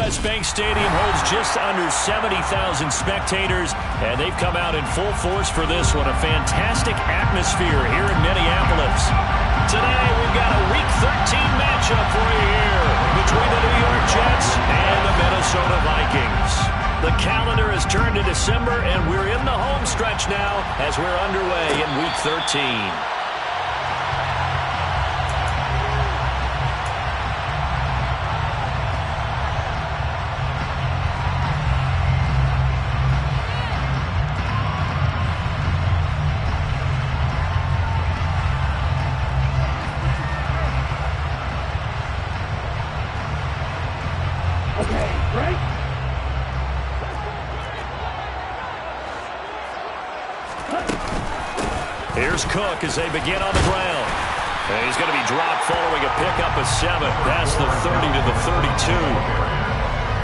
U.S. Bank Stadium holds just under 70,000 spectators, and they've come out in full force for this one. A fantastic atmosphere here in Minneapolis. Today, we've got a Week 13 matchup for you here between the New York Jets and the Minnesota Vikings. The calendar has turned to December, and we're in the home stretch now as we're underway in Week 13. Here's Cook as they begin on the ground. And he's going to be dropped following a pickup of 7 past the 30 to the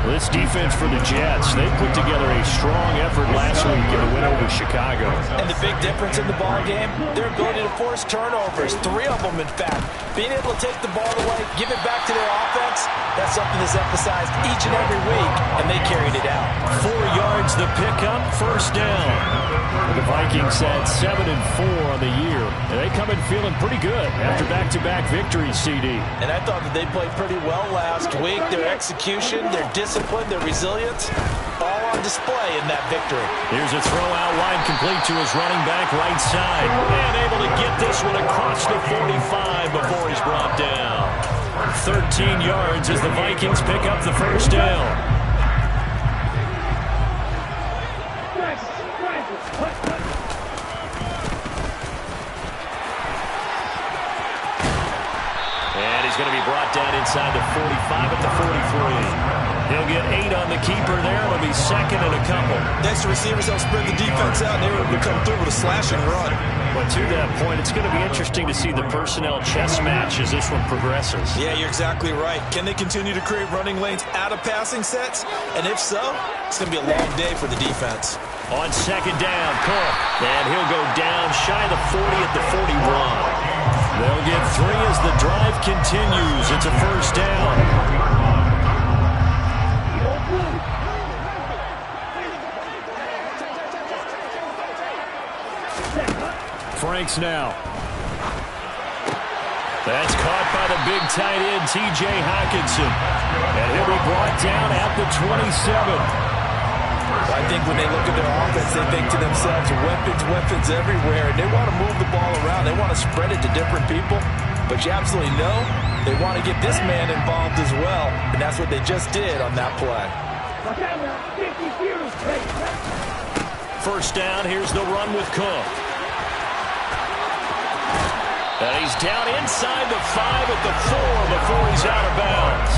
32. This defense for the Jets, they put together a strong effort last week in the win over Chicago. And the big difference in the ball game, their ability to force turnovers, 3 of them in fact. Being able to take the ball away, give it back to their offense, that's something that's emphasized each and every week, and they carried it out. 4 yards the pickup, first down. The Vikings had 7-4 on the year, and they come in feeling pretty good after back-to-back victories, CD. And I thought that they played pretty well last week. Their execution, their discipline, their resilience, all on display in that victory. Here's a throw out wide complete to his running back right side. And able to get this one across the 45 before he's brought down. 13 yards as the Vikings pick up the first down. And he's going to be brought down inside the 45 at the 43. He'll get 8 on the keeper there. It'll be second and a couple. Next, the receivers help spread the defense out, and they were able to come through with a slash and run. But to that point, it's going to be interesting to see the personnel chess match as this one progresses. Yeah, you're exactly right. Can they continue to create running lanes out of passing sets? And if so, it's going to be a long day for the defense. On second down, Cook. And he'll go down shy of the 40 at the 41. They'll get 3 as the drive continues. It's a first down. Franks now. That's caught by the big tight end, T.J. Hockenson. And he'll be brought down at the 27. I think when they look at their offense, they think to themselves, weapons everywhere. And they want to move the ball around. They want to spread it to different people. But you absolutely know they want to get this man involved as well. And that's what they just did on that play. First down, here's the run with Cook. And he's down inside the 5 at the 4 before he's out of bounds.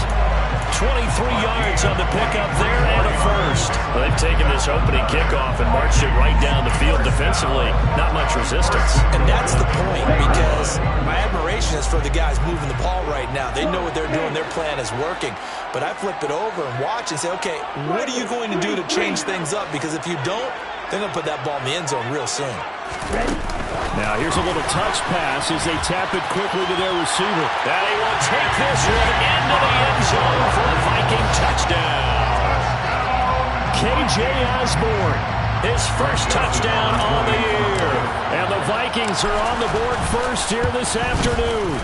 23 yards on the pickup there and a first. Well, they've taken this opening kickoff and marched it right down the field defensively. Not much resistance. And that's the point, because my admiration is for the guys moving the ball right now. They know what they're doing. Their plan is working. But I flip it over and watch and say, okay, what are you going to do to change things up? Because if you don't, they're going to put that ball in the end zone real soon. Now here's a little touch pass as they tap it quickly to their receiver. And he will take this one into the end zone for a Viking touchdown. K.J. Osborne, his first touchdown on the year. And the Vikings are on the board first here this afternoon.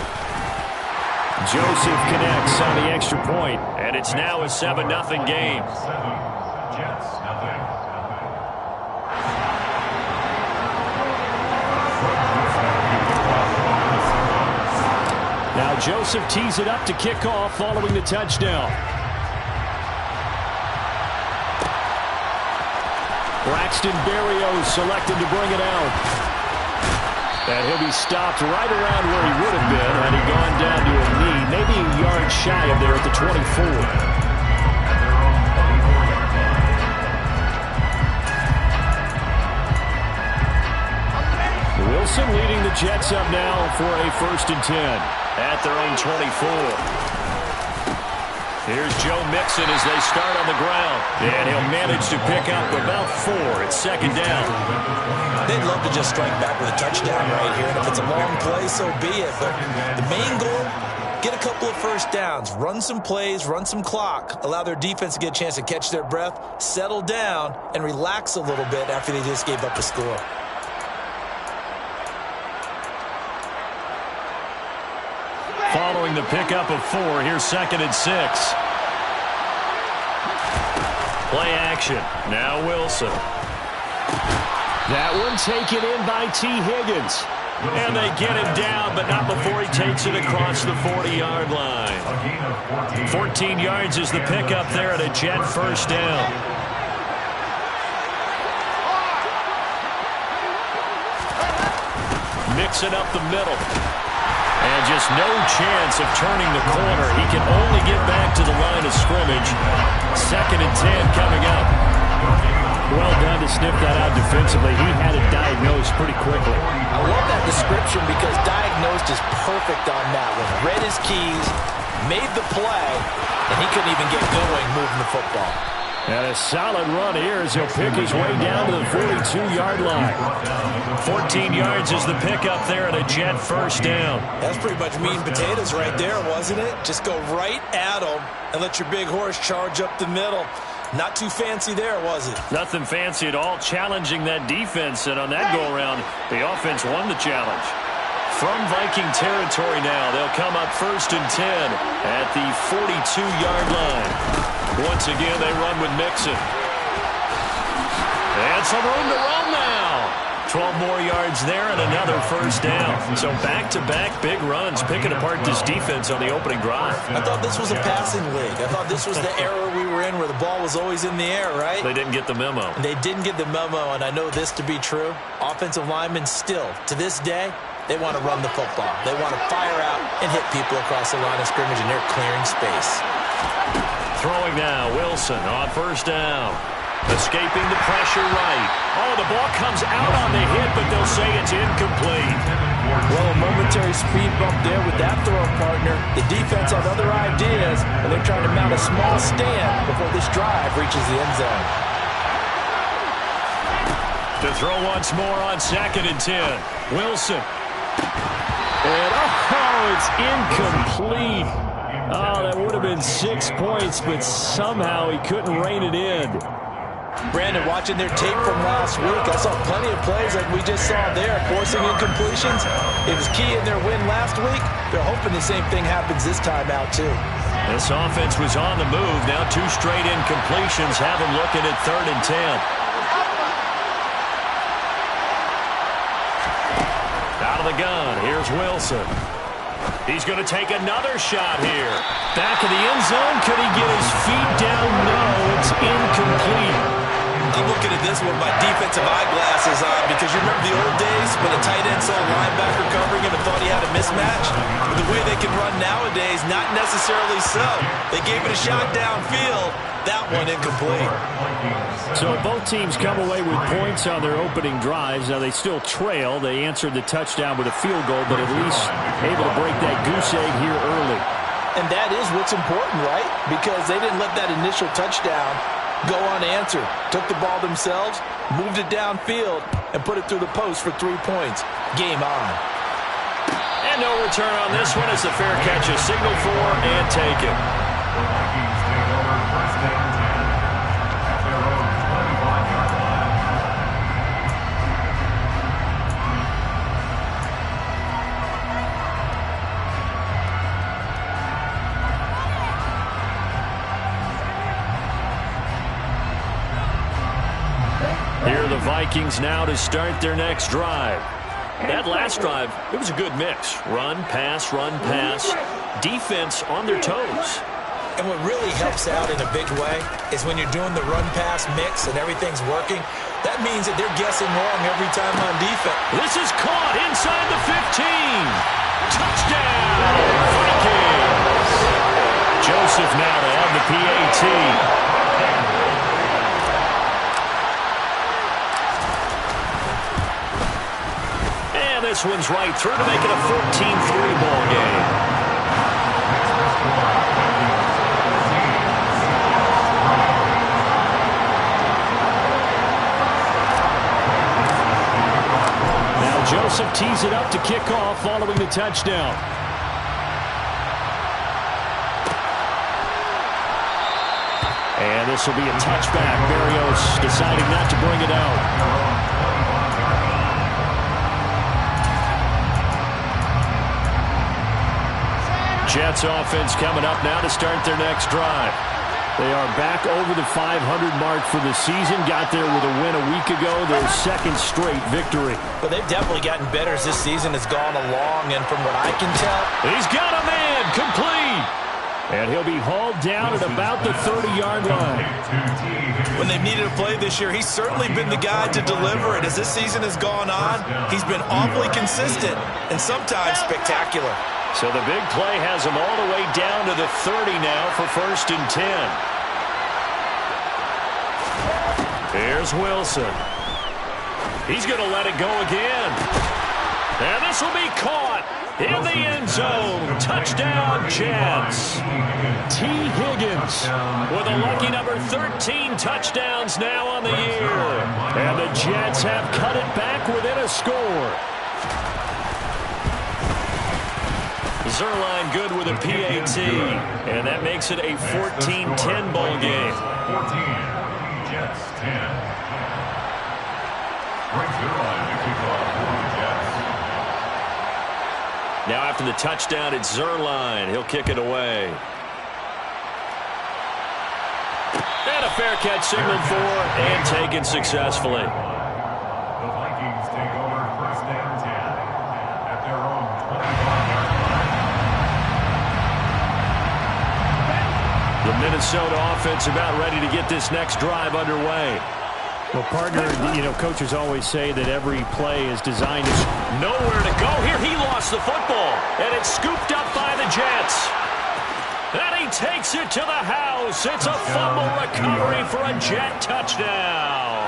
Joseph connects on the extra point, and it's now a 7-0 game. Now Joseph tees it up to kick off following the touchdown. Braxton Berrios selected to bring it out. And he'll be stopped right around where he would have been had he gone down to a knee, maybe a yard shy of there at the 24. Wilson leading the Jets up now for a 1st and 10 at their own 24. Here's Joe Mixon as they start on the ground. And he'll manage to pick up about 4 at 2nd down. They'd love to just strike back with a touchdown right here. And if it's a long play, so be it. But the main goal, Get a couple of first downs, run some plays, run some clock, allow their defense to get a chance to catch their breath, settle down, and relax a little bit after they just gave up a score. Following the pickup of 4, here's 2nd and 6. Play action. Now Wilson. That one taken in by T. Higgins. And they get him down, but not before he takes it across the 40-yard line. 14 yards is the pickup there at a Jet first down. Mixing up the middle. And just no chance of turning the corner. He can only get back to the line of scrimmage. 2nd and 10 coming up. Well done to sniff that out defensively. He had it diagnosed pretty quickly. I love that description because diagnosed is perfect on that one. Read his keys, made the play, and he couldn't even get going moving the football. And a solid run here as he'll pick his way down to the 42-yard line. 14 yards is the pickup there at a Jet first down. That's pretty much meat and potatoes right there, wasn't it? Just go right at him and let your big horse charge up the middle. Not too fancy there, was it? Nothing fancy at all, challenging that defense. And on that go-around, the offense won the challenge. From Viking territory now, they'll come up 1st and 10 at the 42-yard line. Once again, they run with Mixon. And some room to run now. 12 more yards there and another first down. So back-to-back big runs, picking apart this defense on the opening drive. I thought this was a passing league. I thought this was the era we were in where the ball was always in the air, right? They didn't get the memo. And they didn't get the memo, and I know this to be true. Offensive linemen still, to this day, they want to run the football. They want to fire out and hit people across the line of scrimmage, and they're clearing space. Throwing now, Wilson on first down. Escaping the pressure right. Oh, the ball comes out on the hit, but they'll say it's incomplete. Well, a momentary speed bump there with that throw partner. The defense had other ideas, and they're trying to mount a small stand before this drive reaches the end zone. To throw once more on 2nd and 10. Wilson. And, it's incomplete. Oh, that would have been 6 points, but somehow he couldn't rein it in. Brandon, watching their tape from last week, I saw plenty of plays like we just saw there, forcing incompletions. It was key in their win last week. They're hoping the same thing happens this time out, too. This offense was on the move. Now 2 straight incompletions have them looking at 3rd and 10. Out of the gun, here's Wilson. He's going to take another shot here. Back of the end zone. Could he get his feet down? No, it's incomplete. I'm looking at this one with my defensive eyeglasses on because you remember the old days when a tight end saw a linebacker covering him and thought he had a mismatch? With the way they can run nowadays, not necessarily so. They gave it a shot downfield. That one incomplete. So both teams come away with points on their opening drives. Now they still trail. They answered the touchdown with a field goal, but at least able to break that goose egg here early. And that is what's important, right? Because they didn't let that initial touchdown go unanswered. Took the ball themselves, moved it downfield, and put it through the post for 3 points. Game on. And no return on this one as the fair catch is signaled for and taken. Here are the Vikings now to start their next drive. That last drive, it was a good mix. Run, pass, defense on their toes. And what really helps out in a big way is when you're doing the run-pass mix and everything's working, that means that they're guessing wrong every time on defense. This is caught inside the 15. Touchdown, Vikings. Joseph now to have the PAT. This one's right through to make it a 14-3 ball game. Now Joseph tees it up to kick off following the touchdown. And this will be a touchback. Berrios deciding not to bring it out. Jets offense coming up now to start their next drive. They are back over the 500 mark for the season. Got there with a win a week ago, their second straight victory. But they've definitely gotten better as this season has gone along, and from what I can tell, he's got a man complete. And he'll be hauled down at about the 30-yard line. When they've needed a play this year, he's certainly been the guy to deliver it. As this season has gone on, he's been awfully consistent and sometimes spectacular. So the big play has him all the way down to the 30 now for 1st and 10. Here's Wilson. He's going to let it go again. And this will be caught in the end zone. Touchdown, Jets. T. Higgins with a lucky number 13 touchdowns now on the year. And the Jets have cut it back within a score. Zuerlein good with a PAT, and that makes it a 14-10 ball game. 14, Jets 10. Frank Zuerlein to kick off for the Jets. Now after the touchdown, it's Zuerlein. He'll kick it away. And a fair catch signaled for and taken successfully. The Vikings take over 1st and 10 at their own 25-yard line. The Minnesota offense about ready to get this next drive underway. Well, partner, coaches always say that every play is designed to... Nowhere to go here. He lost the football, and it's scooped up by the Jets. And he takes it to the house. It's a fumble recovery for a Jet touchdown.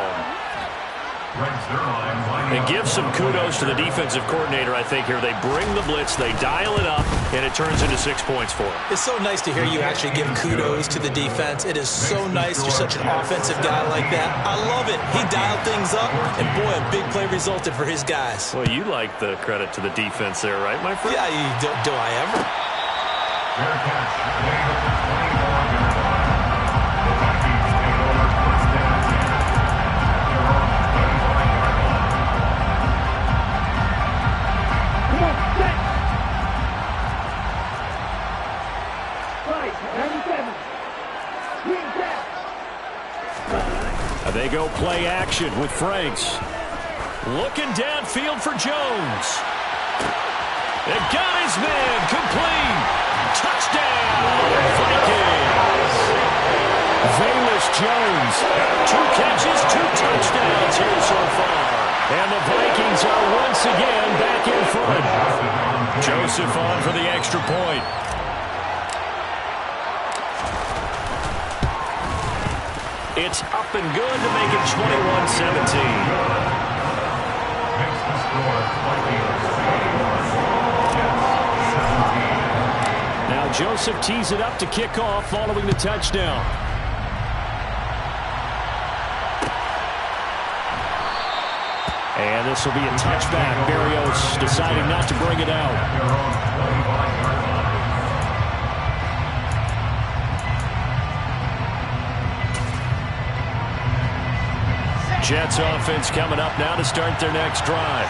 And give some kudos to the defensive coordinator, I think, here. They bring the blitz, they dial it up, and it turns into 6 points for them. It's so nice to hear you actually give kudos to the defense. It is so nice. You're such an offensive guy like that. I love it. He dialed things up, and boy, a big play resulted for his guys. Well, you like the credit to the defense there, right, my friend? Yeah, do I ever? Fair catch. Made at the 24-yard line. The Vikings take over 1st and 10 at their own 25-yard line. Come on, set. Right, 97. Swing back. They go play action with Franks. Looking downfield for Jones. They got his man complete. Touchdown, Vikings. Velus Jones, 2 catches, 2 touchdowns here so far. And the Vikings are once again back in front. Joseph on for the extra point. It's up and good to make it 21-17. Makes the score Vikings 21, Jets 17. Now Joseph tees it up to kick off following the touchdown. And this will be a touchback. Berrios deciding not to bring it out. At their own 25-yard line. Jets offense coming up now to start their next drive.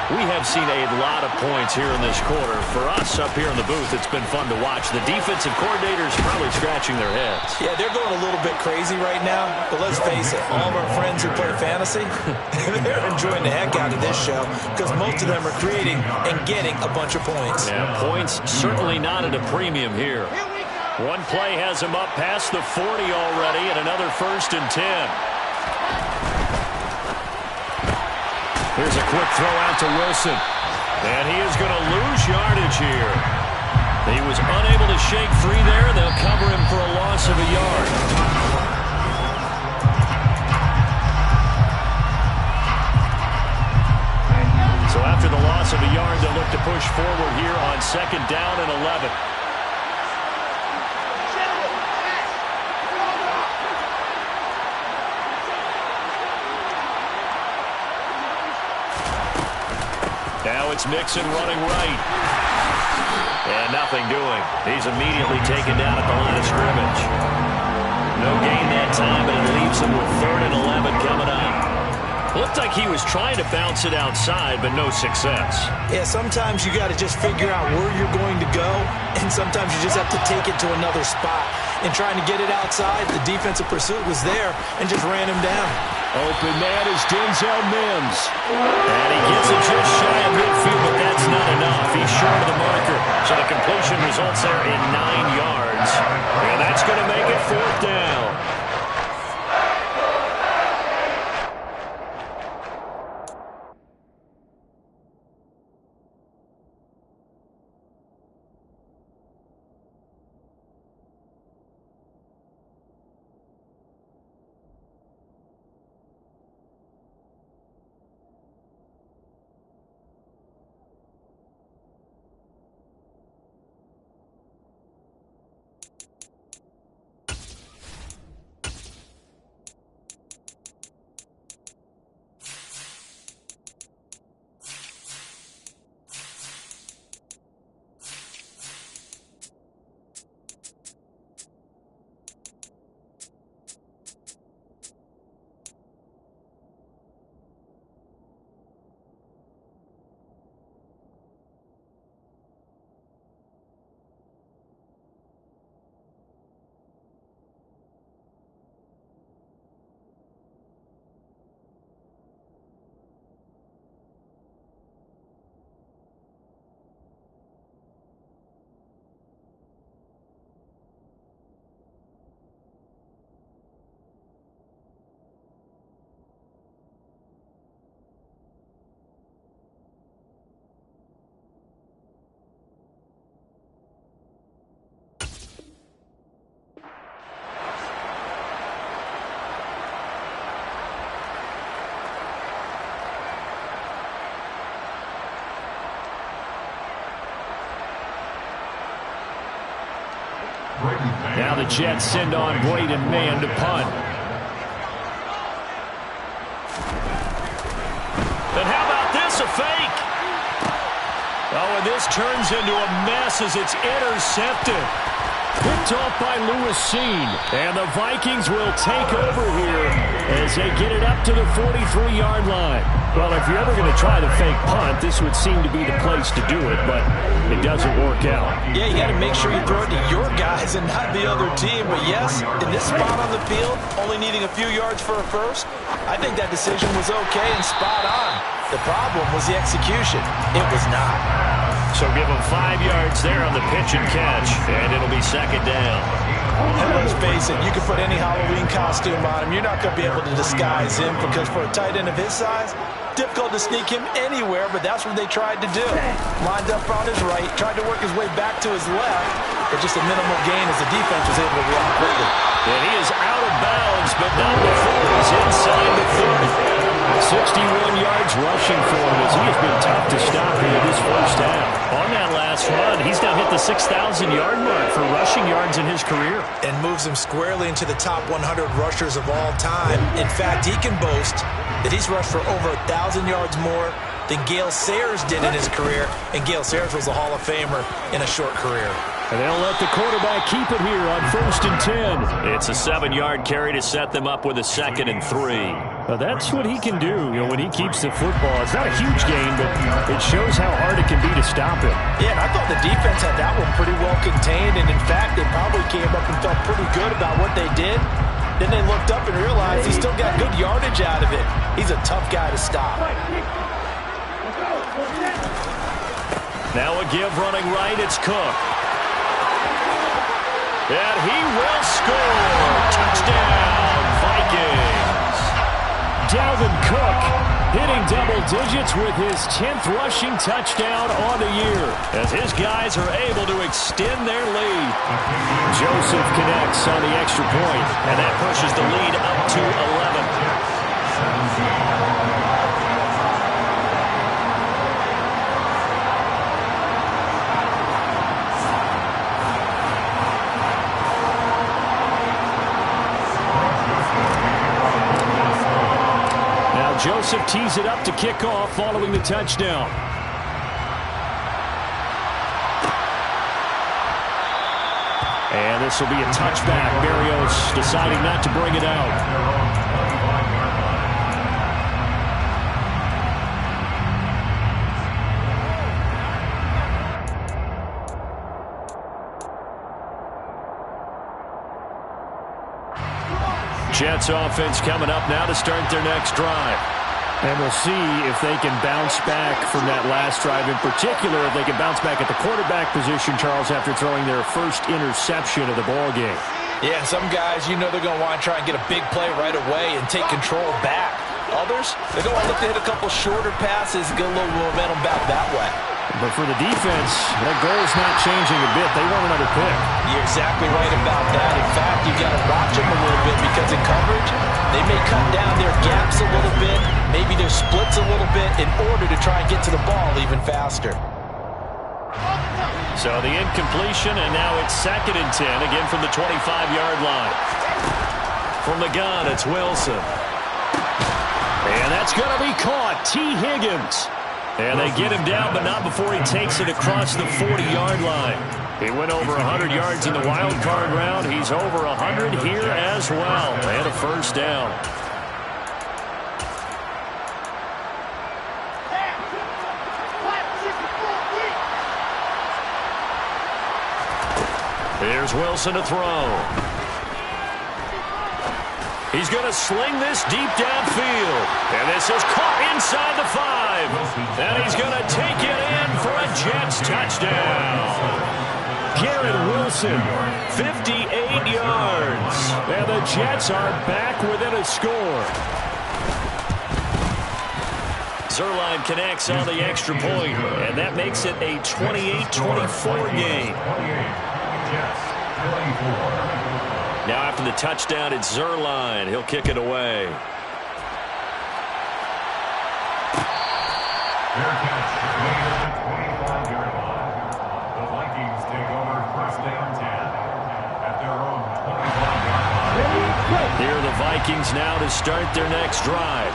We have seen a lot of points here in this quarter. For us up here in the booth, it's been fun to watch. The defensive coordinators probably scratching their heads. Yeah, they're going a little bit crazy right now, but let's face it, all of our friends who play fantasy, they're enjoying the heck out of this show because most of them are creating and getting a bunch of points. Yeah, points certainly not at a premium here. One play has him up past the 40 already, and another 1st and 10. Here's a quick throw out to Wilson. And he is going to lose yardage here. He was unable to shake free there. They'll cover him for a loss of a yard. So after the loss of a yard, they'll look to push forward here on 2nd down and 11. Now it's Mixon running right. And nothing doing. He's immediately taken down at the line of scrimmage. No gain that time, and it leaves him with 3rd and 11 coming up. Looked like he was trying to bounce it outside, but no success. Yeah, sometimes you got to just figure out where you're going to go, and sometimes you just have to take it to another spot. And trying to get it outside, the defensive pursuit was there and just ran him down. Open man is Denzel Mims. And he gets it just shy of midfield, but that's not enough. He's short of the marker. So the completion results there in 9 yards. And that's going to make it 4th down. Now the Jets send on Braden Mann to punt. And how about this, a fake? Oh, and this turns into a mess as it's intercepted. Picked off by Lewis Cine. And the Vikings will take over here as they get it up to the 43-yard line. Well, if you're ever going to try the fake punt, this would seem to be the place to do it, but it doesn't work out. Yeah, you got to make sure you throw it to your guys and not the other team. But yes, in this spot on the field, only needing a few yards for a first, I think that decision was okay and spot on. The problem was the execution. It was not. So give him 5 yards there on the pitch and catch, and it'll be 2nd down. And let's face it, you can put any Halloween costume on him. You're not going to be able to disguise him because for a tight end of his size, difficult to sneak him anywhere, but that's what they tried to do. Lined up on his right, tried to work his way back to his left, but just a minimal gain as the defense was able to react quickly. And he is out of bounds, but not before he's inside the 30. 61 yards rushing for him as he has been tough to stop here this first half. On that last run, he's now hit the 6,000-yard mark for rushing yards in his career. And moves him squarely into the top 100 rushers of all time. In fact, he can boast that he's rushed for over 1,000 yards more than Gale Sayers did in his career. And Gale Sayers was a Hall of Famer in a short career. And they'll let the quarterback keep it here on 1st and 10. It's a 7-yard carry to set them up with a 2nd and 3. Now that's what he can do, when he keeps the football. It's not a huge gain, but it shows how hard it can be to stop him. Yeah, and I thought the defense had that one pretty well contained, and in fact, they probably came up and felt pretty good about what they did. Then they looked up and realized he still got good yardage out of it. He's a tough guy to stop. Now a give running right, it's Cook. And he will score. Touchdown, Vikings. Dalvin Cook hitting double digits with his 10th rushing touchdown on the year, as his guys are able to extend their lead. Joseph connects on the extra point, and that pushes the lead up to 11. Joseph tees it up to kick off following the touchdown. And this will be a touchback. Berrios deciding not to bring it out. Jets offense coming up now to start their next drive. And we'll see if they can bounce back from that last drive. In particular, if they can bounce back at the quarterback position, Charles, after throwing their first interception of the ball game. Yeah, some guys, you know they're going to want to try and get a big play right away and take control back. Others, they're going to look to hit a couple shorter passes and get a little momentum back that way. But for the defense, that goal's not changing a bit. They want another pick. You're exactly right about that. In fact, you've got to watch them a little bit because in coverage, they may cut down their gaps a little bit, maybe their splits a little bit in order to try and get to the ball even faster. So the incompletion, and now it's 2nd and 10, again from the 25-yard line. From the gun, it's Wilson. And that's going to be caught. T. Higgins. And they get him down, but not before he takes it across the 40-yard line. He went over 100 yards in the wild card round. He's over 100 here as well. And a first down. Here's Wilson to throw. He's going to sling this deep downfield. And this is caught inside the 5. And he's going to take it in for a Jets touchdown. Garrett Wilson, 58 yards. And the Jets are back within a score. Zuerlein connects on the extra point, and that makes it a 28-24 game. Now after the touchdown, it's Zuerlein. He'll kick it away. Fair catch, made at the 25-yard line. The Vikings take over 1st and 10 at their own 25-yard line. Here are the Vikings now to start their next drive.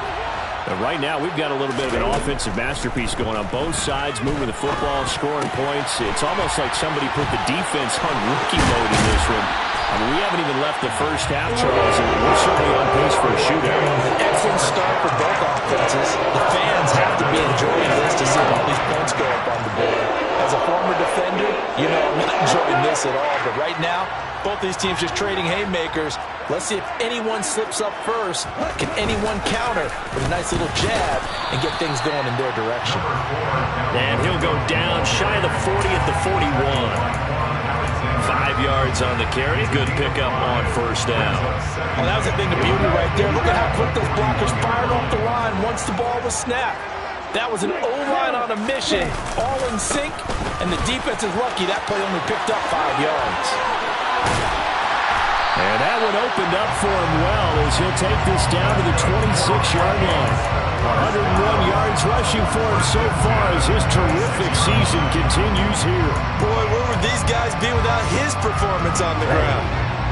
And right now, we've got a little bit of an offensive masterpiece going on both sides, moving the football, scoring points. It's almost like somebody put the defense on rookie mode in this one. I mean, we haven't even left the first half, Charles, and we're certainly on pace for a shootout. An excellent start for both offenses. The fans have to be enjoying this to see all these points go up on the board. As a former defender, you know I'm not enjoying this at all. But right now, both these teams just trading haymakers. Let's see if anyone slips up first. Can anyone counter with a nice little jab and get things going in their direction? And he'll go down shy of the 40 at the 41. 5 yards on the carry. Good pickup on first down. Well, that was a thing of beauty right there. Look at how quick those blockers fired off the line once the ball was snapped. That was an O-line on a mission, all in sync, and the defense is lucky that play only picked up 5 yards. And that one opened up for him well as he'll take this down to the 26-yard line. 101 yards rushing for him so far as his terrific season continues here. Boy, where would these guys be without his performance on the ground?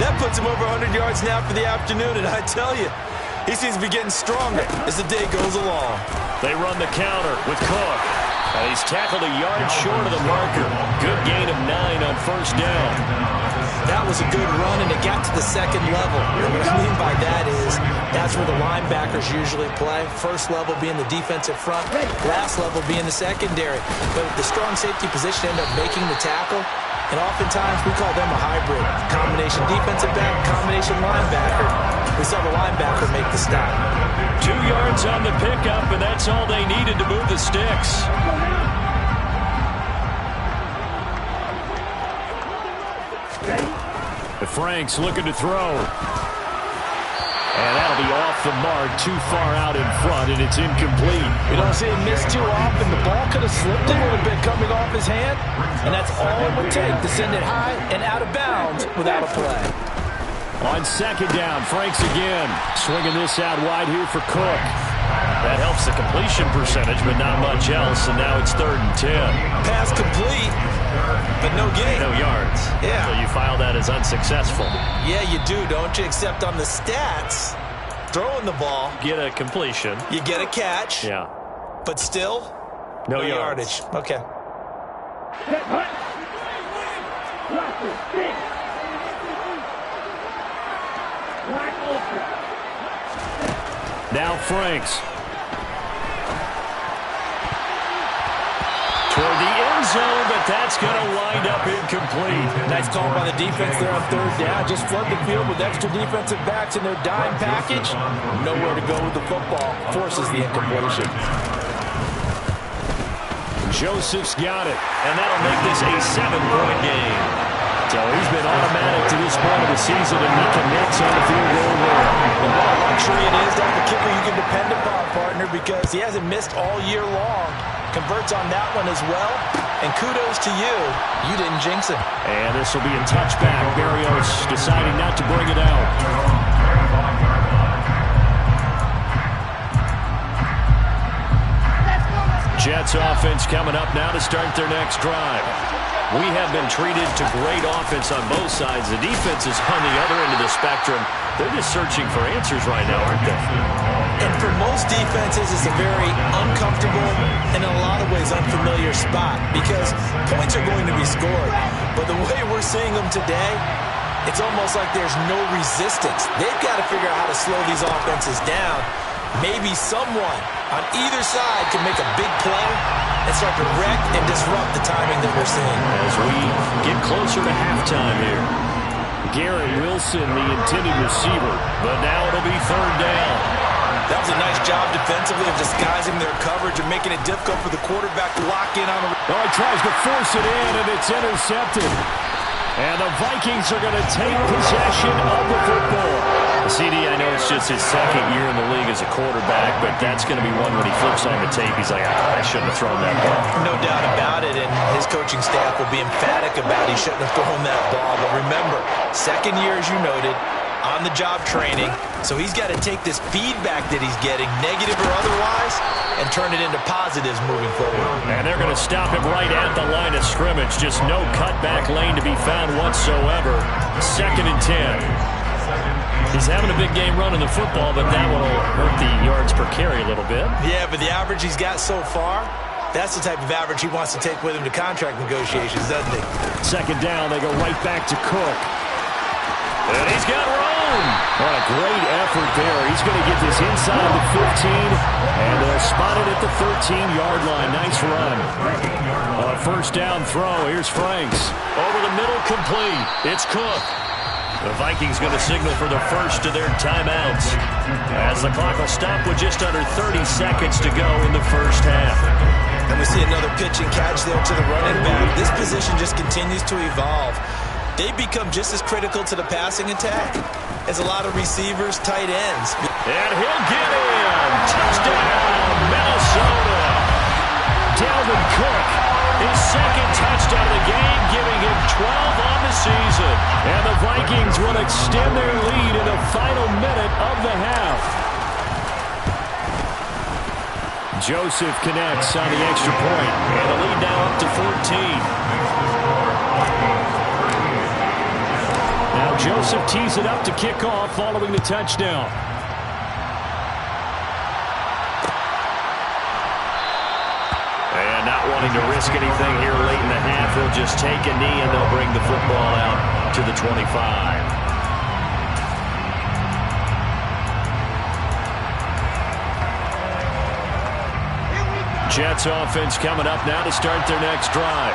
That puts him over 100 yards now for the afternoon, and I tell you, he seems to be getting stronger as the day goes along. They run the counter with Cook. And he's tackled a yard short of the marker. Good gain of 9 on first down. That was a good run, and it got to the second level. And what I mean by that is that's where the linebackers usually play. First level being the defensive front, last level being the secondary. But the strong safety position ended up making the tackle, and oftentimes we call them a hybrid. Combination defensive back, combination linebacker. We saw the linebacker make the stop. 2 yards on the pickup, and that's all they needed to move the sticks. Frank's looking to throw. And that'll be off the mark, too far out in front, and it's incomplete. We don't see him miss too often. The ball could have slipped a little bit coming off his hand, and that's all it would take to send it high and out of bounds without a play. On second down, Franks again. Swinging this out wide here for Cook. That helps the completion percentage, but not much else, and now it's 3rd and 10. Pass complete, but no gain. No yards. Yeah. So you file that as unsuccessful. Yeah, you do, don't you? Except on the stats, throwing the ball, Get a completion. you get a catch, Yeah. but still, No yardage. Okay. Set, hunt. Blocker, stick. Now Franks. Toward the end zone, but that's going to wind up incomplete. Nice call by the defense there on third down. Just flood the field with extra defensive backs in their dime package. Nowhere to go with the football. Forces the incompletion. Joseph's got it. And that'll make this a 7-point game. So he's been automatic to this point of the season, and he connects on the field goal there. And what a luxury it is to have a kicker you can depend upon, partner, because he hasn't missed all year long. Converts on that one as well. And kudos to you. You didn't jinx him. And this will be a touchback. Berrios deciding not to bring it out. Jets offense coming up now to start their next drive. We have been treated to great offense on both sides. The defense is on the other end of the spectrum. They're just searching for answers right now, aren't they? And for most defenses, it's a very uncomfortable and in a lot of ways unfamiliar spot because points are going to be scored. But the way we're seeing them today, it's almost like there's no resistance. They've got to figure out how to slow these offenses down. Maybe someone on either side can make a big play and start to wreck and disrupt the timing that we're seeing. As we get closer to halftime here. Garrett Wilson, the intended receiver, but now it'll be third down. That was a nice job defensively of disguising their coverage and making it difficult for the quarterback to lock in on the... Oh, he tries to force it in, and it's intercepted. And the Vikings are going to take possession of the football. CD, I know it's just his second year in the league as a quarterback, but that's going to be one when he flips on the tape. He's like, I shouldn't have thrown that ball. No doubt about it, and his coaching staff will be emphatic about he shouldn't have thrown that ball. But remember, second year, as you noted, on-the-job training, so he's got to take this feedback that he's getting, negative or otherwise, and turn it into positives moving forward. And they're going to stop him right at the line of scrimmage. Just no cutback lane to be found whatsoever. 2nd and 10. He's having a big game running the football, but that will hurt the yards per carry a little bit. Yeah, but the average he's got so far, that's the type of average he wants to take with him to contract negotiations, doesn't he? 2nd down, they go right back to Cook. And he's got room. What a great effort there. He's going to get this inside the 15, and they'll spot it at the 13-yard line. Nice run. On a 1st down throw, here's Franks. Over the middle, complete. It's Cook. The Vikings going to signal for the first of their timeouts as the clock will stop with just under 30 seconds to go in the first half. And we see another pitch and catch there to the running back. This position just continues to evolve. They become just as critical to the passing attack as a lot of receivers, tight ends. And he'll get in. Touchdown, Minnesota. Dalvin Cook, his 2nd touchdown of the game, giving him 12 on the season. And the Vikings will extend their lead in the final minute of the half. Joseph connects on the extra point. And the lead now up to 14. Now Joseph tees it up to kick off following the touchdown. And not wanting to risk anything here late in the half, he'll just take a knee and they'll bring the football out to the 25. Jets offense coming up now to start their next drive.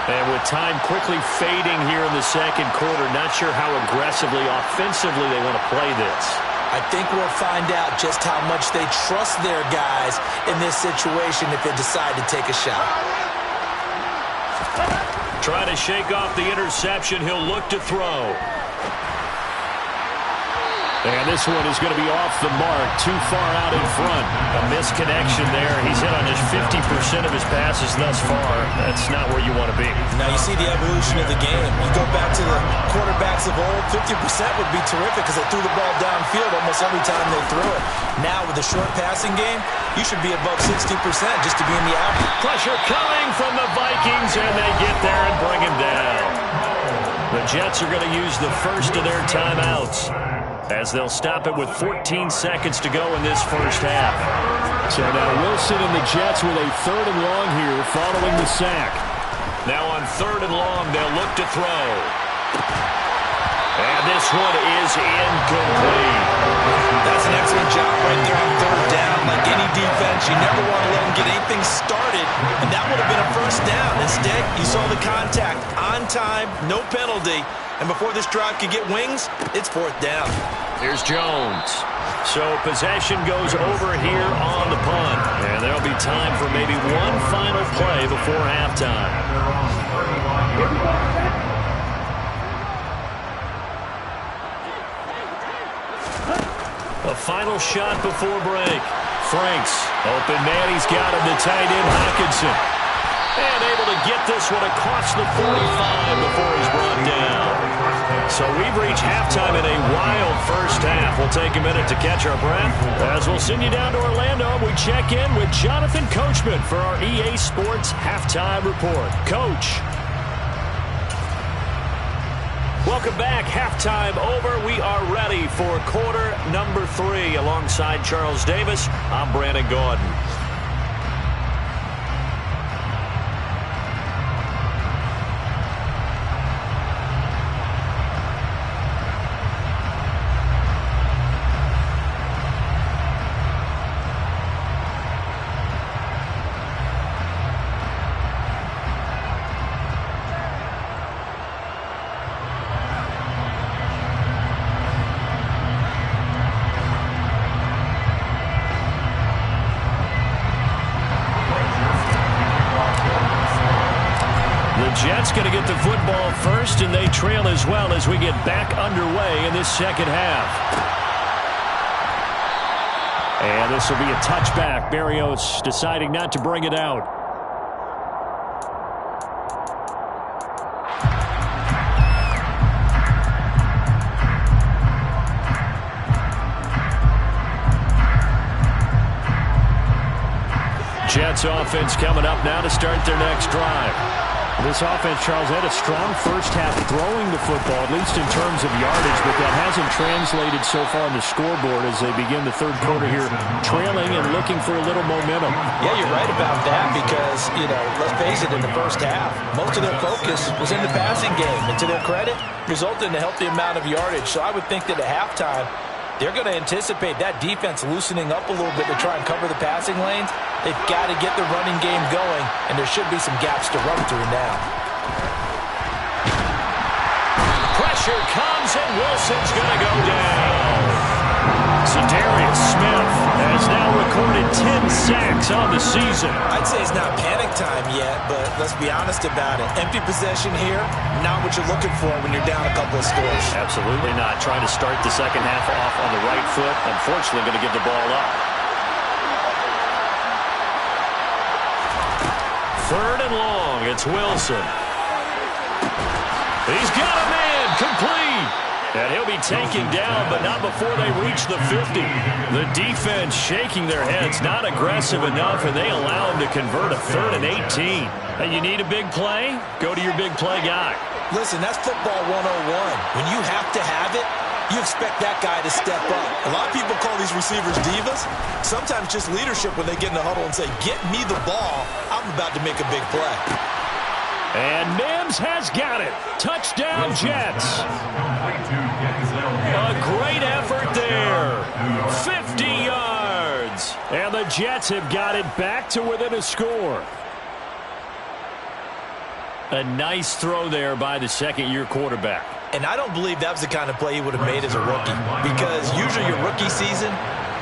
And with time quickly fading here in the 2nd quarter, not sure how aggressively, offensively they want to play this. I think we'll find out just how much they trust their guys in this situation if they decide to take a shot. Trying to shake off the interception, he'll look to throw. And this one is going to be off the mark, too far out in front. A misconnection there. He's hit on just 50% of his passes thus far. That's not where you want to be. Now you see the evolution of the game. You go back to the quarterbacks of old, 50% would be terrific because they threw the ball downfield almost every time they threw it. Now with the short passing game, you should be above 60% just to be in the average. Pressure coming from the Vikings, and they get there and bring him down. The Jets are going to use the first of their timeouts, as they'll stop it with 14 seconds to go in this first half. So now Wilson and the Jets with a 3rd and long here following the sack. Now on 3rd and long, they'll look to throw. And this one is incomplete. That's an excellent job right there on third down. Like any defense, you never want to let them get anything started, and that would have been a first down. Instead, you saw the contact on time, no penalty, and before this drive could get wings, it's fourth down. Here's Jones. So possession goes over here on the punt, and there'll be time for maybe one final play before halftime. A final shot before break. Franks, open man, he's got him, the tight end Hockenson. And able to get this one across the 45 before he's brought down. So we've reached halftime in a wild first half. We'll take a minute to catch our breath as we'll send you down to Orlando. We check in with Jonathan Coachman for our EA Sports Halftime Report. Coach. Welcome back. Halftime over. We are ready for quarter number 3. Alongside Charles Davis, I'm Brandon Gaudin. Jets going to get the football first, and they trail as well as we get back underway in this second half. And this will be a touchback. Berrios deciding not to bring it out. Jets offense coming up now to start their next drive. This offense, Charles, had a strong first half throwing the football, at least in terms of yardage, but that hasn't translated so far on the scoreboard as they begin the third quarter here, trailing and looking for a little momentum. Yeah, you're right about that because, let's face it, in the first half, most of their focus was in the passing game. And to their credit, resulted in a healthy amount of yardage. So I would think that at halftime, they're going to anticipate that defense loosening up a little bit to try and cover the passing lanes. They've got to get the running game going, and there should be some gaps to run through now. Pressure comes, and Wilson's going to go down. Za'Darius Smith has now recorded 10 sacks on the season. I'd say it's not panic time yet, but let's be honest about it. Empty possession here, not what you're looking for when you're down a couple of scores. Absolutely not. Trying to start the second half off on the right foot. Unfortunately, going to give the ball up. Third and long, it's Wilson. He's got a man, complete. And he'll be taken down, but not before they reach the 50. The defense shaking their heads, not aggressive enough, and they allow him to convert a 3rd and 18. And you need a big play? Go to your big play guy. Listen, that's football 101. When you have to have it, you expect that guy to step up. A lot of people call these receivers divas. Sometimes just leadership when they get in the huddle and say, get me the ball, I'm about to make a big play. And Mims has got it. Touchdown, Jets. A great effort there. 50 yards. And the Jets have got it back to within a score. A nice throw there by the second-year quarterback. And I don't believe that was the kind of play he would have made as a rookie, because usually your rookie season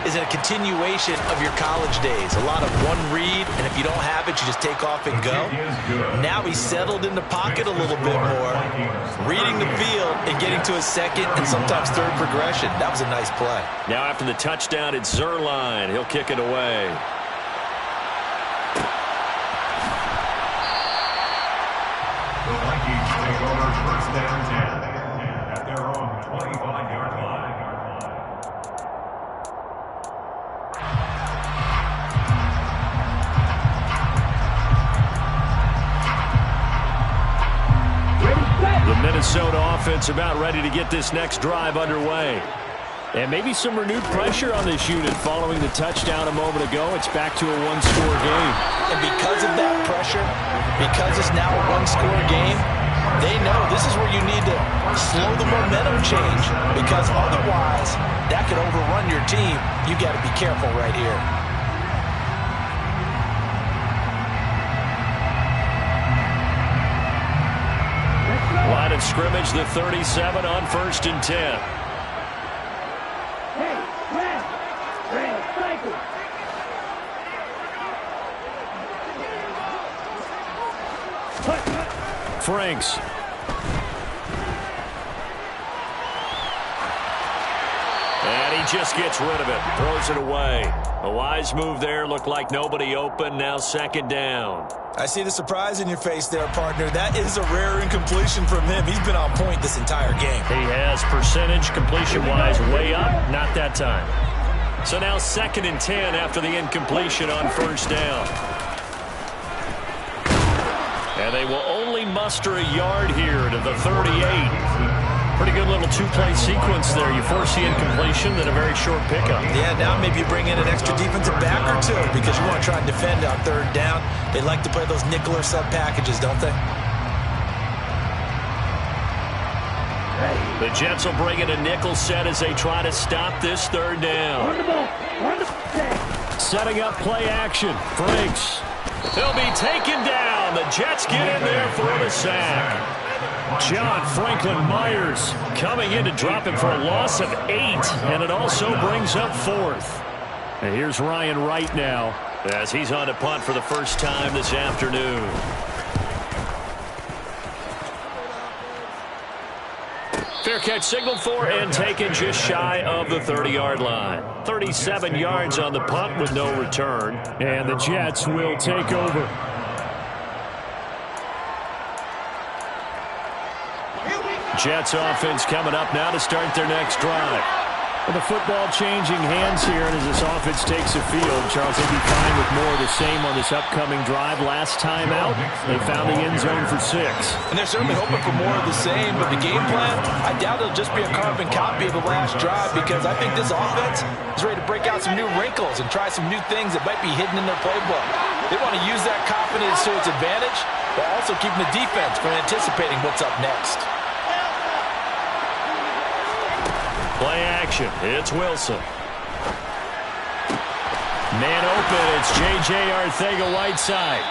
is a continuation of your college days. A lot of one read, and if you don't have it, you just take off and go. Now he's settled in the pocket a little bit more, reading the field and getting to a second and sometimes third progression. That was a nice play. Now after the touchdown, it's Zuerlein. He'll kick it away. The Vikings take over first down 10 at their own 25-yard line. The Minnesota offense about ready to get this next drive underway. And maybe some renewed pressure on this unit following the touchdown a moment ago. It's back to a one-score game. And because of that pressure, because it's now a one-score game, they know this is where you need to slow the momentum change, because otherwise that could overrun your team. You got to be careful right here. Line of scrimmage, the 37 on 1st and 10. Franks. And he just gets rid of it. Throws it away. A wise move there. Looked like nobody open. Now 2nd down. I see the surprise in your face there, partner. That is a rare incompletion from him. He's been on point this entire game. He has percentage completion-wise way up. Not that time. So now 2nd and 10 after the incompletion on 1st down. And they will only muster a yard here to the 38. Pretty good little two-play sequence there. You force the incompletion, then a very short pickup. Yeah, now maybe you bring in an extra defensive back or two because you want to try and defend on 3rd down. They like to play those nickel or sub packages, don't they? The Jets will bring in a nickel set as they try to stop this 3rd down. Setting up play action. Franks. He'll be taken down. The Jets get in there for the sack. John Franklin Myers coming in to drop him for a loss of 8, and it also brings up 4th. And here's Ryan Wright now as he's on to punt for the first time this afternoon. Fair catch signaled for and taken just shy of the 30-yard line. 37 yards on the punt with no return. And the Jets will take over. Jets offense coming up now to start their next drive. Well, the football changing hands here, and as this offense takes the field, Charles, they'll be fine with more of the same on this upcoming drive. Last time out, they found the end zone for 6. And they're certainly hoping for more of the same, but the game plan, I doubt it'll just be a carbon copy of the last drive, because I think this offense is ready to break out some new wrinkles and try some new things that might be hidden in their playbook. They want to use that confidence to its advantage, while also keeping the defense from anticipating what's up next. Play action. It's Wilson. Man open. It's J.J. Arcega-Whiteside.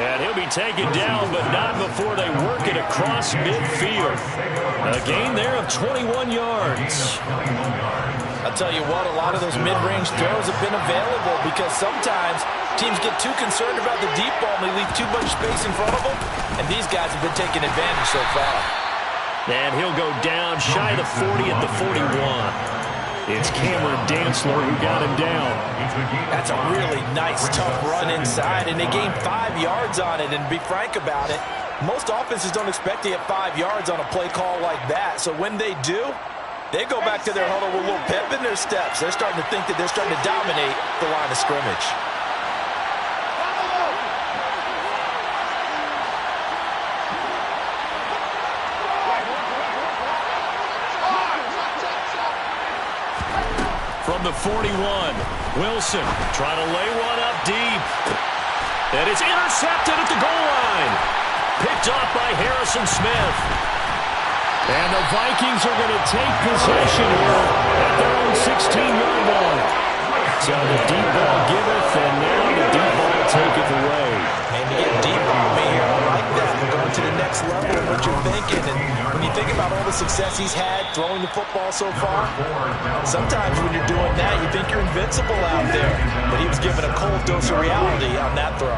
And he'll be taken down, but not before they work it across midfield. A gain there of 21 yards. I'll tell you what, a lot of those mid-range throws have been available because sometimes teams get too concerned about the deep ball and they leave too much space in front of them, and these guys have been taking advantage so far. And he'll go down shy of the 40 at the 41. It's Cameron Dantzler who got him down. That's a really nice, tough run inside, and they gained 5 yards on it. And to be frank about it, most offenses don't expect to get 5 yards on a play call like that. So when they do, they go back to their huddle with a little pep in their steps. They're starting to think that they're starting to dominate the line of scrimmage. From the 41, Wilson trying to lay one up deep. And it's intercepted at the goal line. Picked off by Harrison Smith. And the Vikings are going to take possession here at their own 16-yard line. So the deep ball giveth, and now the deep ball taketh away. And you get deep on me here. I like that. We're going to the next level of what you're thinking. And when you think about all the success he's had throwing the football so far, sometimes when you're doing that, you think you're invincible out there. But he was given a cold dose of reality on that throw.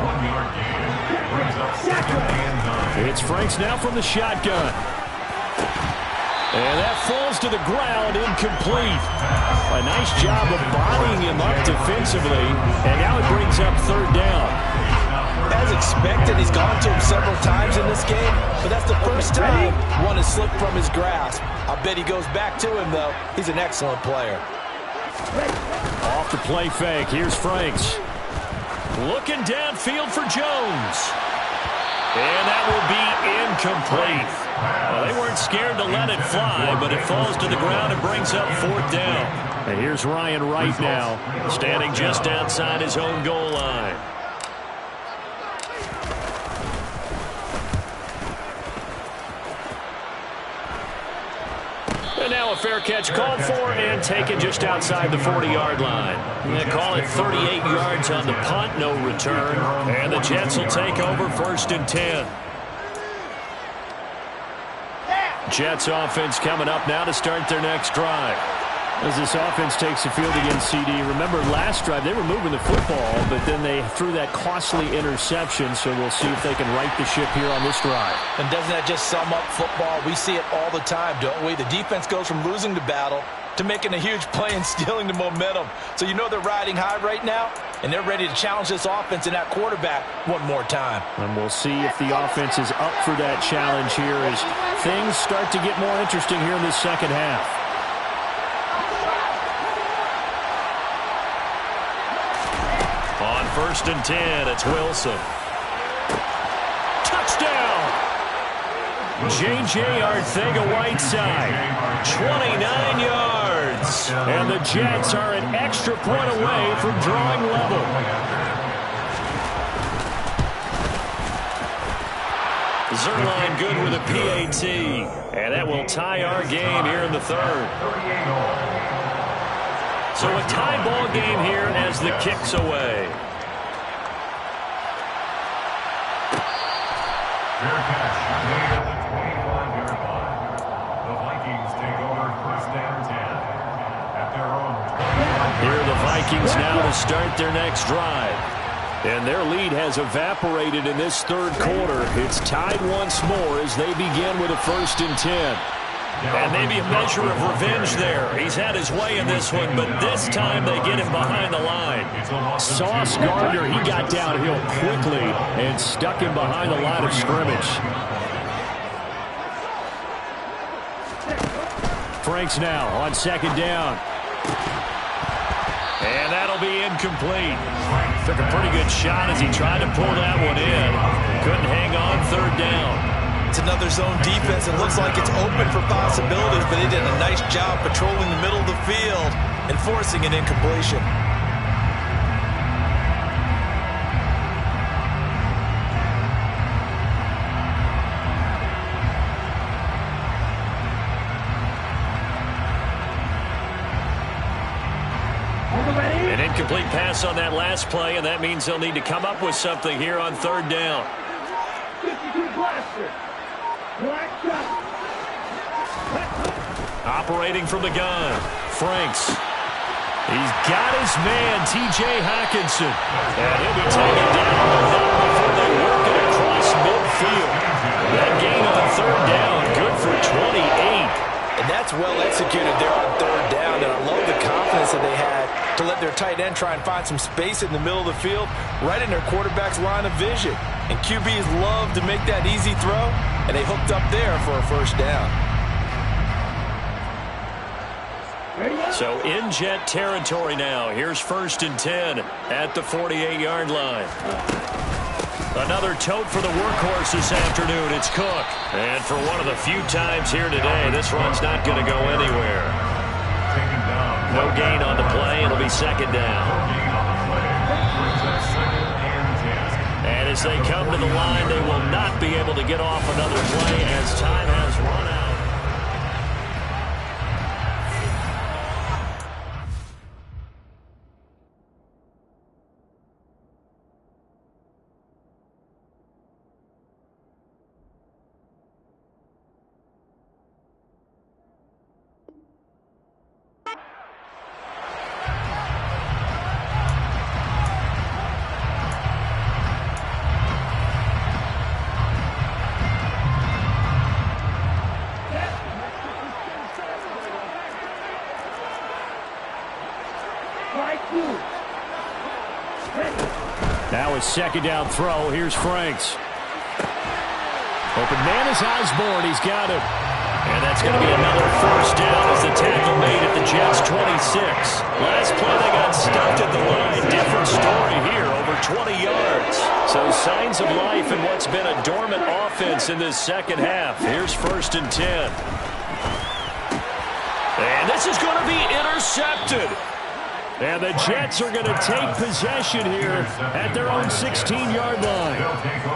It's Franks now from the shotgun. And that falls to the ground, incomplete. A nice job of bodying him up defensively. And now it brings up 3rd down. As expected, he's gone to him several times in this game, but that's the first time one has slipped from his grasp. I bet he goes back to him, though. He's an excellent player. Off the play fake. Here's Franks. Looking downfield for Jones. And that will be incomplete. Well, they weren't scared to let it fly, but it falls to the ground and brings up 4th down. And here's Ryan Wright now, standing just outside his own goal line. And now a fair catch called for and taken just outside the 40-yard line. They call it 38 yards on the punt, no return. And the Jets will take over 1st and 10. Jets offense coming up now to start their next drive. As this offense takes the field against CD, remember last drive they were moving the football, but then they threw that costly interception, so we'll see if they can right the ship here on this drive. And doesn't that just sum up football? We see it all the time, don't we? The defense goes from losing the battle to making a huge play and stealing the momentum. So you know they're riding high right now, and they're ready to challenge this offense and that quarterback one more time. And we'll see if the offense is up for that challenge here as things start to get more interesting here in the second half. On 1st and 10, it's Wilson. Touchdown! J.J. Arcega-Whiteside, 29 yards. And the Jets are an extra point away from drawing level. Zuerlein good with a PAT. And that will tie our game here in the 3rd. So a tie ball game here as the kick's away. Fair catch made at the 25-yard line. The Vikings take over 1st and 10 at their own 25. Here are the Vikings now to start their next drive. And their lead has evaporated in this 3rd quarter. It's tied once more as they begin with a 1st and 10. And maybe a measure of revenge there. He's had his way in this one, but this time they get him behind the line. Sauce Gardner, he got downhill quickly and stuck him behind the line of scrimmage. Franks now on 2nd down. And that'll be incomplete. Took a pretty good shot as he tried to pull that one in. Couldn't hang on 3rd down. It's another zone defense. It looks like it's open for possibilities, but they did a nice job patrolling the middle of the field and forcing an incompletion. An incomplete pass on that last play, and that means they'll need to come up with something here on 3rd down. 52 blaster. Black shot. Operating from the gun, Franks. He's got his man, T.J. Hockenson. And he'll be taken down before they work it across midfield. That gain on 3rd down, good for 28. And that's well executed there on 3rd down, and I love the confidence that they had to let their tight end try and find some space in the middle of the field, right in their quarterback's line of vision. And QBs love to make that easy throw, and they hooked up there for a 1st down. So in Jet territory now. Here's 1st and 10 at the 48-yard line. Another tote for the workhorse this afternoon. It's Cook. And for one of the few times here today, this run's not going to go anywhere. No gain on the play. It'll be 2nd down. And as they come to the line, they will not be able to get off another play as time has run out. Now a 2nd down throw. Here's Franks. Open man is Osborne. He's got him. And that's going to be another 1st down as the tackle made at the Jets' 26. Last play they got stuffed at the line. Different story here over 20 yards. So signs of life in what's been a dormant offense in this second half. Here's 1st and 10. And this is going to be intercepted. And the Jets are going to take possession here at their own 16-yard line.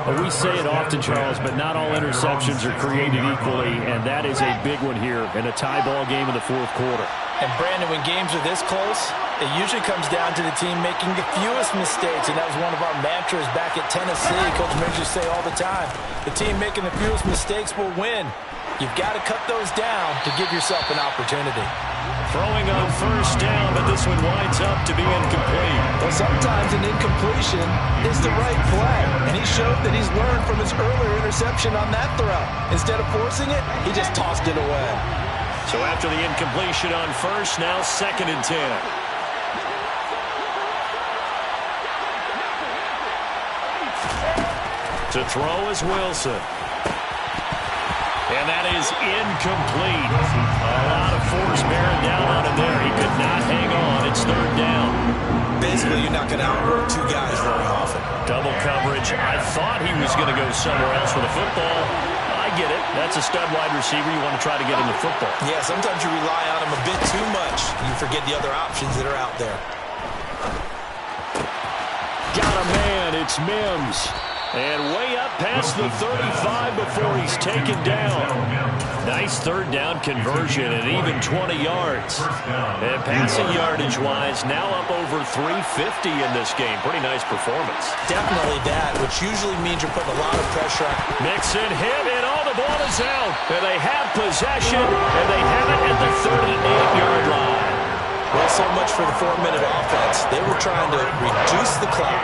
Well, we say it often, Charles, but not all interceptions are created equally, and that is a big one here in a tie ball game in the 4th quarter. And, Brandon, when games are this close, it usually comes down to the team making the fewest mistakes, and that was one of our mantras back at Tennessee. Coach Mills used to say all the time, the team making the fewest mistakes will win. You've got to cut those down to give yourself an opportunity. Throwing on 1st down, but this one winds up to be incomplete. Well, sometimes an incompletion is the right play, and he showed that he's learned from his earlier interception on that throw. Instead of forcing it, he just tossed it away. So after the incompletion on 1st, now 2nd and 10. To throw is Wilson. And that is incomplete. A lot of force bearing down on him there. He could not hang on. It's 3rd down. Basically, you're not going to outwork 2 guys very often. Double coverage. I thought he was going to go somewhere else with the football. I get it. That's a stud wide receiver. You want to try to get him the football. Yeah, sometimes you rely on him a bit too much. You forget the other options that are out there. Got a man. It's Mims. And way up past the 35 before he's taken down. Nice 3rd down conversion and even 20 yards. And passing yardage-wise, now up over 350 in this game. Pretty nice performance. Definitely that, which usually means you're putting a lot of pressure on. Mixon hit, and all the ball is out. And they have possession, and they have it at the 38-yard line. Well, so much for the 4-minute offense. They were trying to reduce the clock,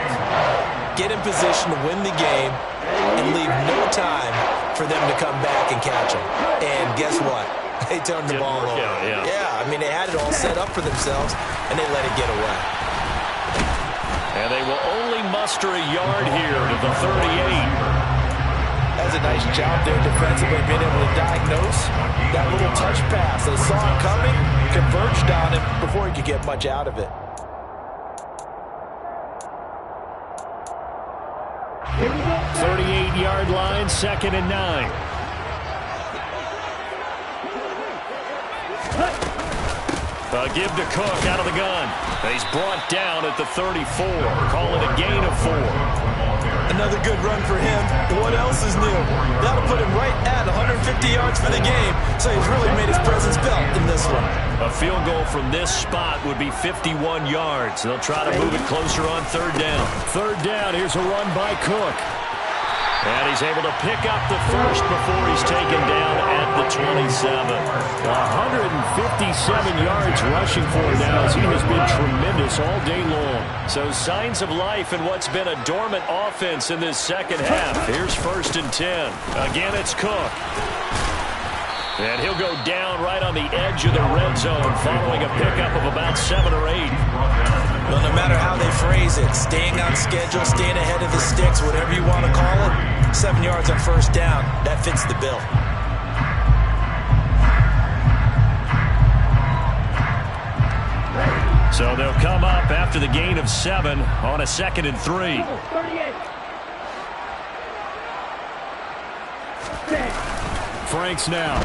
get in position to win the game, and leave no time for them to come back and catch them. And guess what? They turned the ball over. Yeah, I mean, they had it all set up for themselves, and they let it get away. And they will only muster a yard here to the 38. That's a nice job there defensively, being able to diagnose that little touch pass. They saw it coming, converged on him before he could get much out of it. Here we go. 38-yard line, 2nd and 9. Give to Cook out of the gun. He's brought down at the 34. Call it a gain of 4. Another good run for him. What else is new? That'll put him right at 150 yards for the game, so he's really made his presence felt in this one. A field goal from this spot would be 51 yards. They'll try to move it closer on 3rd down. 3rd down, here's a run by Cook. And he's able to pick up the 1st before he's taken down at the 27. 157 yards rushing for him now as he has been tremendous all day long. So signs of life in what's been a dormant offense in this second half. Here's 1st and 10. Again, it's Cook. And he'll go down right on the edge of the red zone following a pickup of about 7 or 8. Well, no matter how they phrase it, staying on schedule, staying ahead of the sticks, whatever you want to call it, 7 yards on 1st down, that fits the bill. So they'll come up after the gain of 7 on a 2nd and 3. 38. Franks now.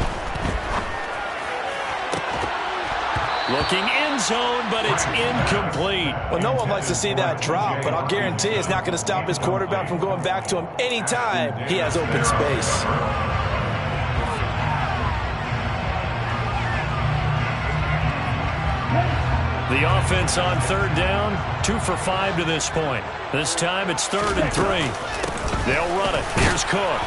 Looking end zone, but it's incomplete. Well, no one likes to see that drop, but I'll guarantee it's not going to stop his quarterback from going back to him anytime he has open space. The offense on 3rd down, 2 for 5 to this point. This time it's 3rd and 3. They'll run it. Here's Cook.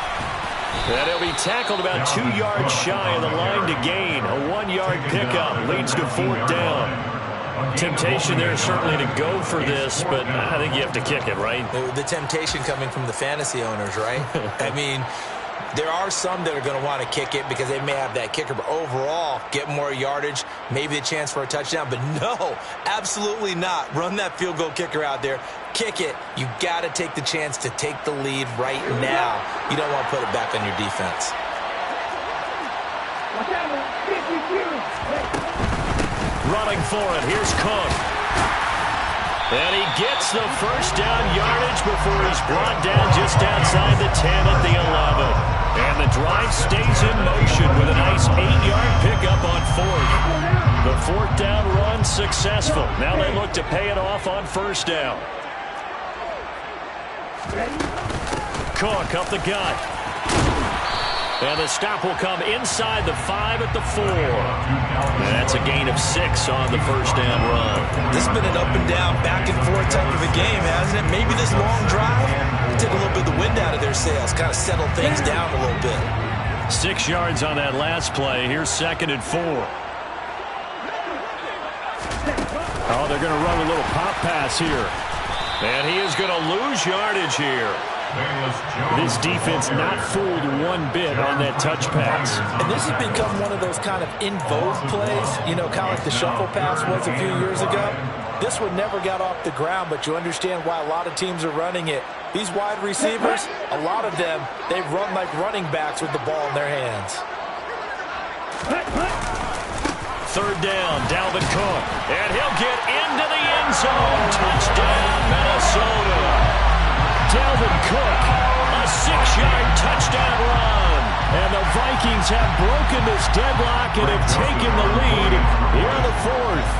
And he'll be tackled about 2 yards shy of the line to gain. A 1-yard pickup leads to 4th down. Temptation there certainly to go for this, but I think you have to kick it, right? The temptation coming from the fantasy owners, right? I mean, there are some that are going to want to kick it because they may have that kicker, but overall, get more yardage, maybe a chance for a touchdown. But no, absolutely not. Run that field goal kicker out there. Kick it. You got to take the chance to take the lead right now. You don't want to put it back on your defense. Watch out, man. 52. Running for it. Here's Cook. And he gets the first down yardage before he's brought down just outside the 10 at the 11. And the drive stays in motion with a nice 8-yard pickup on fourth. The fourth down run successful. Now they look to pay it off on first down. Cook up the gut. And the stop will come inside the 5 at the 4. And that's a gain of 6 on the first down run. This has been an up and down, back and forth type of a game, hasn't it? Maybe this long drive took a little bit of the wind out of their sails, kind of settled things down a little bit. 6 yards on that last play. Here's 2nd and 4. Oh, they're going to run a little pop pass here. And he is going to lose yardage here. This defense not fooled one bit on that touch pass. And this has become one of those kind of in vogue plays, you know, kind of like the shuffle pass was a few years ago. This one never got off the ground, but you understand why a lot of teams are running it. These wide receivers, a lot of them, they run like running backs with the ball in their hands. Third down, Dalvin Cook. And he'll get into the end zone. Touchdown, Minnesota. Dalvin Cook, a 6-yard touchdown run. And the Vikings have broken this deadlock and have taken the lead here in the fourth.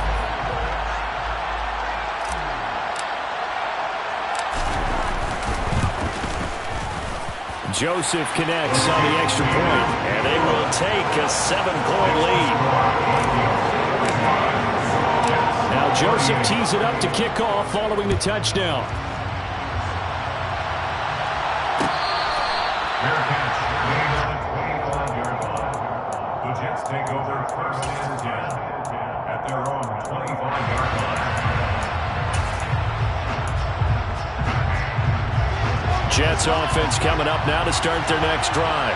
Joseph connects on the extra point, and they will take a 7-point lead. Now Joseph tees it up to kick off following the touchdown. Take over first and 10 at their own 25-yard line. Jets offense coming up now to start their next drive.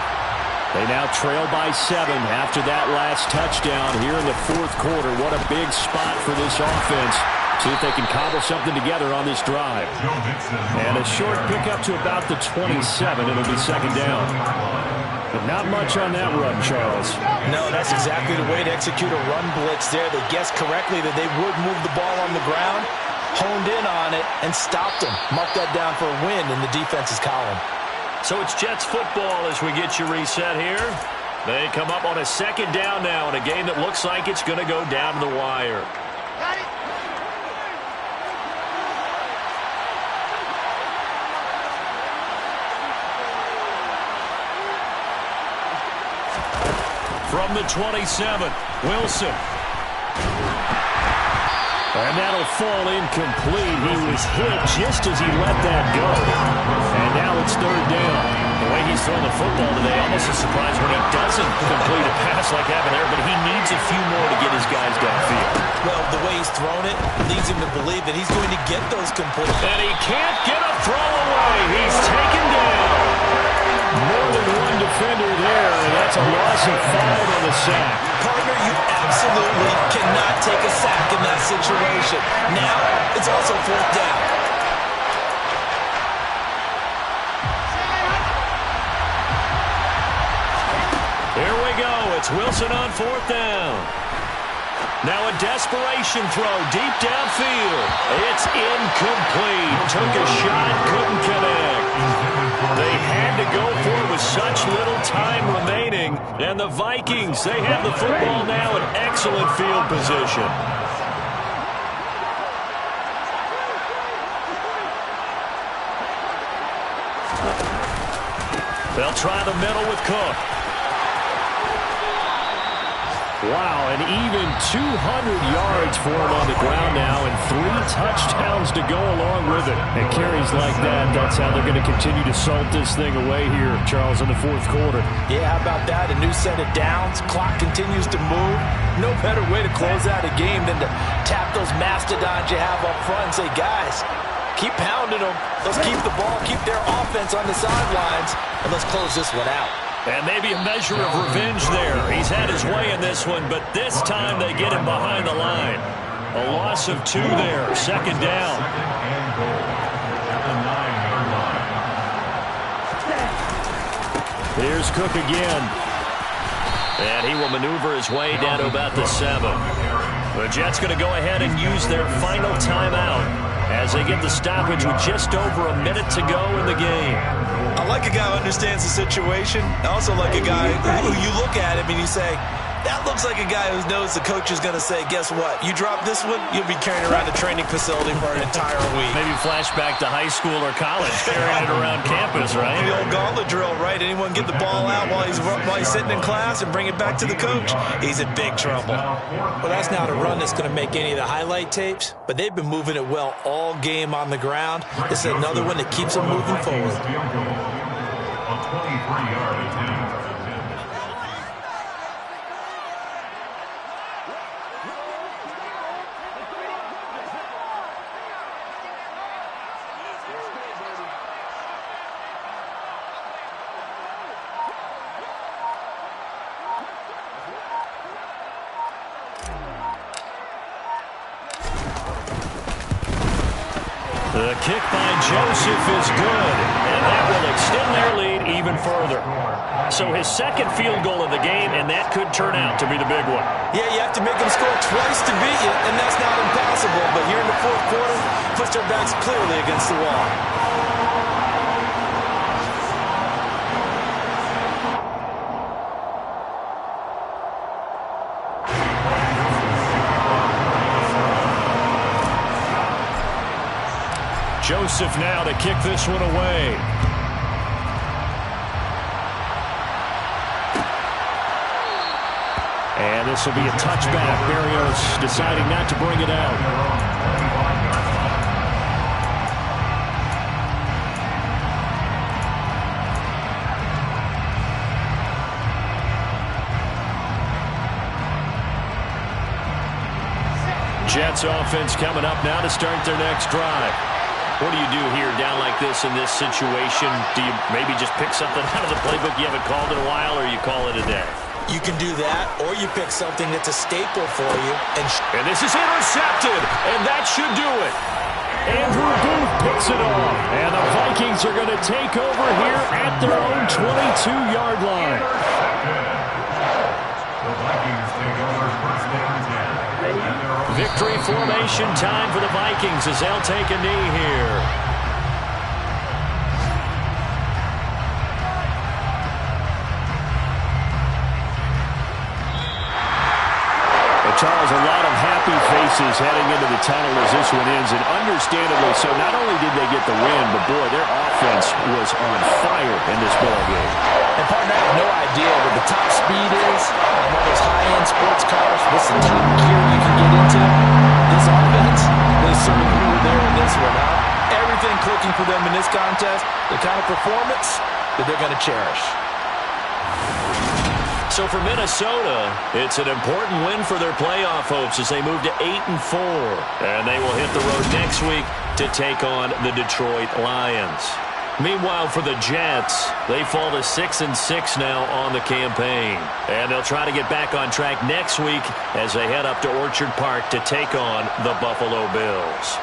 They now trail by 7 after that last touchdown here in the fourth quarter. What a big spot for this offense. See if they can cobble something together on this drive. And a short pickup to about the 27. It'll be second down. But not much on that run, Charles. No, that's exactly the way to execute a run blitz there. They guessed correctly that they would move the ball on the ground, honed in on it, and stopped them. Mark that down for a win in the defense's column. So it's Jets football as we get you reset here. They come up on a second down now in a game that looks like it's going to go down to the wire. From the 27, Wilson. And that'll fall incomplete. He was hit just as he let that go. And now it's third down. The way he's throwing the football today, almost a surprise when he doesn't complete a pass like that there, but he needs a few more to get his guys downfield. Well, the way he's thrown it leads him to believe that he's going to get those complete. And he can't get a throw away. He's taken down. More than one defender there, and that's a loss of 5 on the sack. Partner, you absolutely cannot take a sack in that situation. Now, it's also fourth down. Here we go. It's Wilson on fourth down. Now a desperation throw deep downfield. It's incomplete. Took a shot, couldn't connect. They had to go for it with such little time remaining. And the Vikings, they have the football now in excellent field position. They'll try the middle with Cook. Wow, and even 200 yards for him on the ground now and 3 touchdowns to go along with it. And carries like that, that's how they're going to continue to salt this thing away here, Charles, in the fourth quarter. Yeah, how about that? A new set of downs. Clock continues to move. No better way to close out a game than to tap those mastodons you have up front and say, guys, keep pounding them. Let's keep the ball, keep their offense on the sidelines, and let's close this one out. And maybe a measure of revenge there. He's had his way in this one, but this time they get him behind the line. A loss of 2 there. Second down. Here's Cook again. And he will maneuver his way down to about the 7. The Jets going to go ahead and use their final timeout. as they get the stoppage with just over a minute to go in the game. I like a guy who understands the situation. I also like a guy who you look at him and you say, that looks like a guy who knows the coach is going to say, guess what? You drop this one, you'll be carrying around the training facility for an entire week. Maybe flashback to high school or college, carrying it around campus, right? The old gauntlet drill, right? Anyone get the ball out while he's sitting in class and bring it back to the coach? He's in big trouble. Well, that's not a run that's going to make any of the highlight tapes, but they've been moving it well all game on the ground. This is another one that keeps them moving forward. A 23-yard attempt. The kick by Joseph is good, and that will extend their lead even further. So his second field goal of the game, and that could turn out to be the big one. Yeah, you have to make them score twice to beat you, and that's not impossible. But here in the fourth quarter, puts their backs clearly against the wall. Joseph now to kick this one away. And this will be a touchback. Berrios deciding not to bring it out. Jets offense coming up now to start their next drive. What do you do here down like this in this situation? Do you maybe just pick something out of the playbook you haven't called in a while, or you call it a day? You can do that, or you pick something that's a staple for you. And this is intercepted, and that should do it. Andrew Booth picks it off, and the Vikings are going to take over here at their own 22-yard line. The Vikings take over first down 10. Victory formation time for the Vikings as they'll take a knee here. Charles, a lot of happy faces heading into the tunnel as this one ends, and understandably so. Not only did they get the win, but boy, their offense was on fire in this ball game. And partner, I have no idea what the top speed is on one of those high-end sports cars. What's the top gear you can get into? This offense, they certainly were there in this one. Everything clicking for them in this contest, the kind of performance that they're going to cherish. So for Minnesota, it's an important win for their playoff hopes as they move to 8-4. And they will hit the road next week to take on the Detroit Lions. Meanwhile, for the Jets, they fall to 6-6 now on the campaign. And they'll try to get back on track next week as they head up to Orchard Park to take on the Buffalo Bills.